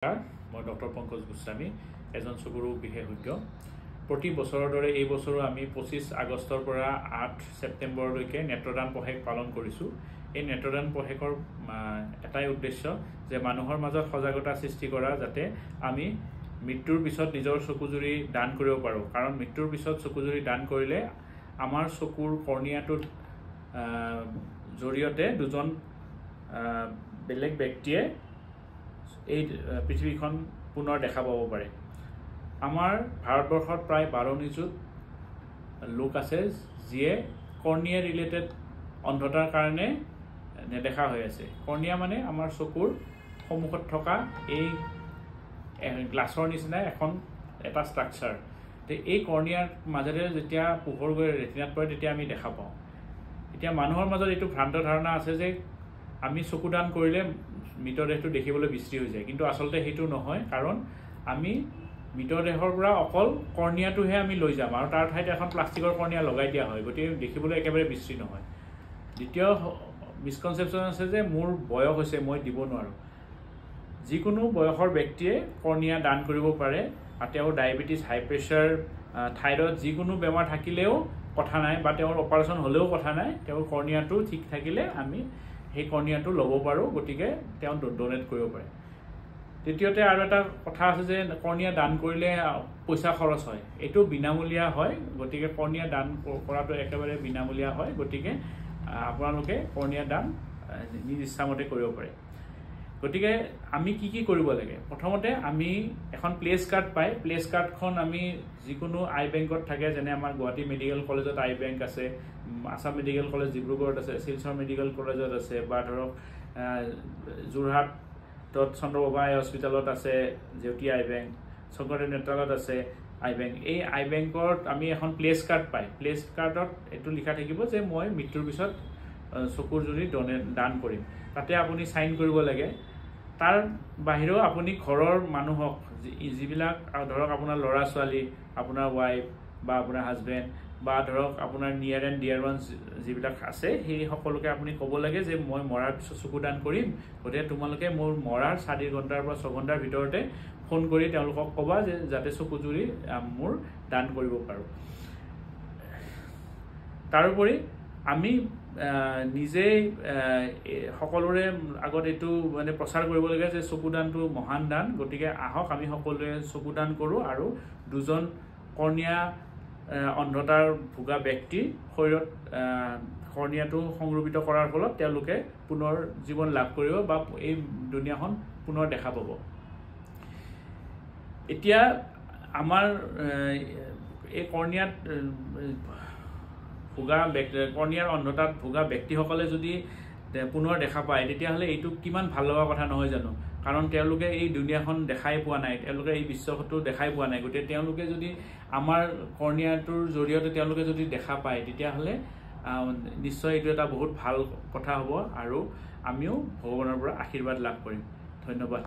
মই ডক্টৰ পংকজ গোস্বামী এজন চকুৰ বিশেষজ্ঞ প্ৰতি বছৰৰ দৰে এই বছৰো আমি 25 আগষ্টৰ পৰা 8 ছেপ্টেম্বৰলৈকে নেত্ৰদান পহেক পালন কৰিছো। এই নেত্ৰদান পহেকৰ এটাই উদ্দেশ্য যে মানুহৰ মাজত সজাগতা সৃষ্টি কৰা যাতে আমি মৃত্যুৰ পিছত নিজৰ চকুজুৰি দান কৰিব পাৰো। কাৰণ মৃত্যুৰ পিছত চকুজুৰি দান কৰিলে আমাৰ চকুৰ কৰ্ণিয়াটোৰ জৰিয়তে দুজন বেলেগ ব্যক্তিয়ে এই পৃথিৱীখন পুনৰ দেখা পাব পাৰে। আমাৰ ভাৰতবৰ্ষত প্ৰায় 12 নিযুত লোক আছে যিয়ে কৰ্নিয়া ৰিলেটেড অন্ধতাৰ কাৰণে নেদেখা হৈ আছে। কৰ্নিয়া মানে আমাৰ চকুৰ সন্মুখত থকা এই গ্লাছৰ নিচিনা এটা ষ্ট্ৰাকচাৰ। এই কৰ্নিয়াৰ মাজেৰে যেতিয়া পোহৰ গৈ ৰেটিনাত পৰে তেতিয়া আমি দেখা পাওঁ। এতিয়া মানুহৰ মাজত এইটো ভ্ৰান্ত ধাৰণা আছে যে আমি চকু দান কৰিলে মৃতদেহটো দেখিবলৈ বিশ্ৰী হৈ যায়, কিন্তু আচলতে সেইটো নহয়। কাৰণ আমি মৃতদেহৰ পৰা অকল কৰ্ণিয়াটোহে আমি লৈ যাম আৰু তাৰ ঠাইত এখন প্লাষ্টিকৰ কৰ্ণিয়া লগাই দিয়া হয়, গতিকে দেখিবলৈ একেবাৰে বিশ্ৰী নহয়। দ্বিতীয় মিছকনচেপশ্যন আছে যে মোৰ বয়স হৈছে, মই দিব নোৱাৰোঁ। যিকোনো বয়সৰ ব্যক্তিয়ে কৰ্ণিয়া দান কৰিব পাৰে আৰু তেওঁৰ ডায়েবেটিছ, হাই প্ৰেছাৰ, থাইৰয়ড যিকোনো বেমাৰ থাকিলেও কথা নাই বা তেওঁৰ অপাৰেশ্যন হ'লেও কথা নাই। তেওঁৰ কৰ্ণিয়াটো ঠিক থাকিলে আমি সেই কৰ্ণিয়াটো ল'ব পাৰোঁ, গতিকে তেওঁ ডনেট কৰিব পাৰে। তৃতীয়তে আৰু এটা কথা আছে যে কৰ্ণিয়া দান কৰিলে পইচা খৰচ হয়। এইটো বিনামূলীয়া হয়, গতিকে কৰ্ণিয়া দান কৰাটো একেবাৰে বিনামূলীয়া হয়। গতিকে আপোনালোকে কৰ্ণিয়া দান নিজ ইচ্ছামতে কৰিব পাৰে। গতিকে আমি কি কৰিব লাগে? প্ৰথমতে আমি এখন প্লেচ কাৰ্ড পায়। প্লেচ কাৰ্ডখন আমি যিকোনো আই বেংকত থাকে, যেনে আমাৰ গুৱাহাটী মেডিকেল কলেজত আই বেংক আছে, আছাম মেডিকেল কলেজ ডিব্ৰুগড়ত আছে, শিলচৰ মেডিকেল কলেজত আছে, বা ধৰক যোৰহাটত চন্দ্ৰপ্ৰভা আই হস্পিটেলত আছে জেউতি আই বেংক, শংকৰদেৱ নেত্ৰালয়ত আছে আই বেংক। এই আই বেংকত আমি এখন প্লেচ কাৰ্ড পায়। প্লেচ কাৰ্ডত এইটো লিখা থাকিব যে মই মৃত্যুৰ পিছত চকুৰ জুৰি দান কৰিম। তাতে আপুনি চাইন কৰিব লাগে। তাৰ বাহিৰেও আপুনি ঘৰৰ মানুহক, যিবিলাক ধৰক আপোনাৰ ল'ৰা ছোৱালী, আপোনাৰ ৱাইফ বা আপোনাৰ হাজবেণ্ড, বা ধৰক আপোনাৰ নিয়াৰ এণ্ড ডিয়াৰ ওৱানছ যিবিলাক আছে, সেই সকলোকে আপুনি ক'ব লাগে যে মই মৰাৰ পিছত চকু দান কৰিম, গতিকে তোমালোকে মোৰ মৰাৰ 4 ঘণ্টাৰ পৰা 6 ঘণ্টাৰ ভিতৰতে ফোন কৰি তেওঁলোকক ক'বা যে যাতে চকুজুৰি মোৰ দান কৰিব পাৰোঁ। তাৰোপৰি আমি নিজেই সকলোৰে আগত এইটো মানে প্ৰচাৰ কৰিব লাগে যে চকুদানটো মহান দান। গতিকে আহক আমি সকলোৱে চকুদান কৰোঁ আৰু দুজন কৰ্ণিয়া অন্ধতাৰ ভোগা ব্যক্তিৰ শৰীৰত কৰ্ণিয়াটো সংৰোপিত কৰাৰ ফলত তেওঁলোকে পুনৰ জীৱন লাভ কৰিব বা এই দুনিয়াখন পুনৰ দেখা পাব। এতিয়া আমাৰ এই কৰ্ণিয়াত কৰ্ণিয়াৰ অন্ধতাত ভোগা ব্যক্তিসকলে যদি পুনৰ দেখা পায় তেতিয়াহ'লে এইটো কিমান ভাল লগা কথা নহয় জানো? কাৰণ তেওঁলোকে এই দুনিয়াখন দেখাই পোৱা নাই, তেওঁলোকে এই বিশ্বটো দেখাই পোৱা নাই। গতিকে তেওঁলোকে যদি আমাৰ কৰ্ণিয়াটোৰ জৰিয়তে তেওঁলোকে যদি দেখা পায় তেতিয়াহ'লে নিশ্চয় এইটো এটা বহুত ভাল কথা হ'ব আৰু আমিও ভগৱানৰ পৰা আশীৰ্বাদ লাভ কৰিম। ধন্যবাদ।